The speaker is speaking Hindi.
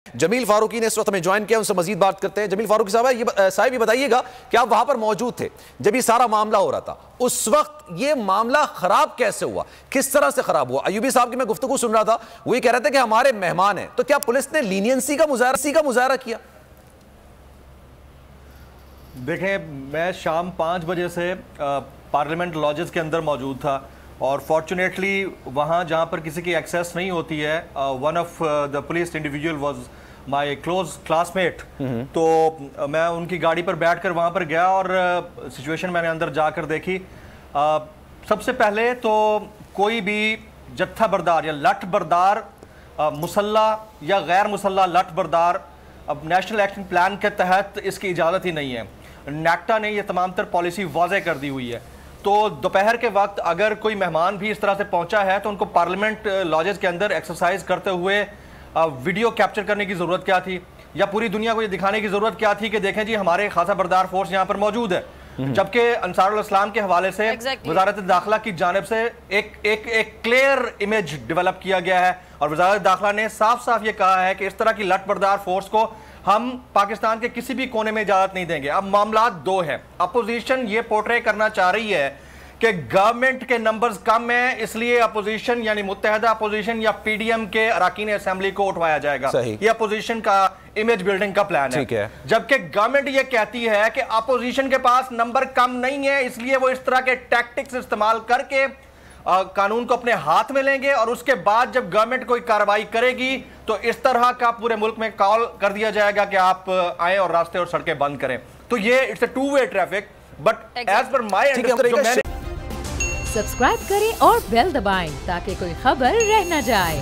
जमील फारूकी ने इस वक्त हमें ज्वाइन किया, उनसे मजीद बात करते हैं। जमील फारूकी साहब ये बताइएगा कि आप वहां पर मौजूद थे जब ये सारा मामला हो रहा था, उस वक्त ये मामला खराब कैसे हुआ, किस तरह से खराब हुआ? अयूबी साहब की मैं गुफ्तगू सुन रहा था, वो ये कह रहे थे कि हमारे मेहमान हैं, तो क्या पुलिस ने लीनियंसी का मुजाहरा किया? देखें, मैं शाम 5 बजे से पार्लियामेंट लॉजेस के अंदर मौजूद था और फॉर्चुनेटली वहाँ जहाँ पर किसी की एक्सेस नहीं होती है, one of the police individual was my close classmate, तो मैं उनकी गाड़ी पर बैठकर वहाँ पर गया और सिचुएशन मैंने अंदर जाकर देखी। सबसे पहले तो कोई भी जत्था बरदार या लठ बरदार, मुसल्ला या गैर मुसल्ला लठ बरदार, अब नेशनल एक्शन प्लान के तहत इसकी इजाज़त ही नहीं है। नेक्टा ने यह तमाम तर पॉलिसी वाज़े कर दी हुई है। तो दोपहर के वक्त अगर कोई मेहमान भी इस तरह से पहुंचा है तो उनको पार्लियामेंट लॉजेस के अंदर एक्सरसाइज करते हुए वीडियो कैप्चर करने की ज़रूरत क्या थी, या पूरी दुनिया को ये दिखाने की ज़रूरत क्या थी कि देखें जी हमारे खासा बरदार फोर्स यहाँ पर मौजूद है। जबकि अंसारुल इस्लाम के हवाले से वजारत दाखिला की जानिब से एक क्लियर इमेज डेवलप किया गया है और वजारत दाखिला ने साफ साफ ये कहा है कि इस तरह की लठ बरदार फोर्स को हम पाकिस्तान के किसी भी कोने में इजाजत नहीं देंगे। अब मामला दो है, अपोजिशन ये पोर्ट्रे करना चाह रही है कि गवर्नमेंट के नंबर्स कम है, इसलिए अपोजिशन यानी मुत्तहदा अपोजिशन या पीडीएम के अरकान असेंबली को उठवाया जाएगा। ये अपोजिशन का इमेज बिल्डिंग का प्लान है। जबकि गवर्नमेंट ये कहती है कि अपोजिशन के पास नंबर कम नहीं है, इसलिए वो इस तरह के टैक्टिक्स इस्तेमाल करके कानून को अपने हाथ में लेंगे और उसके बाद जब गवर्नमेंट कोई कार्रवाई करेगी तो इस तरह का पूरे मुल्क में कॉल कर दिया जाएगा कि आप आए और रास्ते और सड़कें बंद करें। तो ये it's a two way traffic, but as per my subscribe करें और बेल दबाएं ताकि कोई खबर रह न जाए।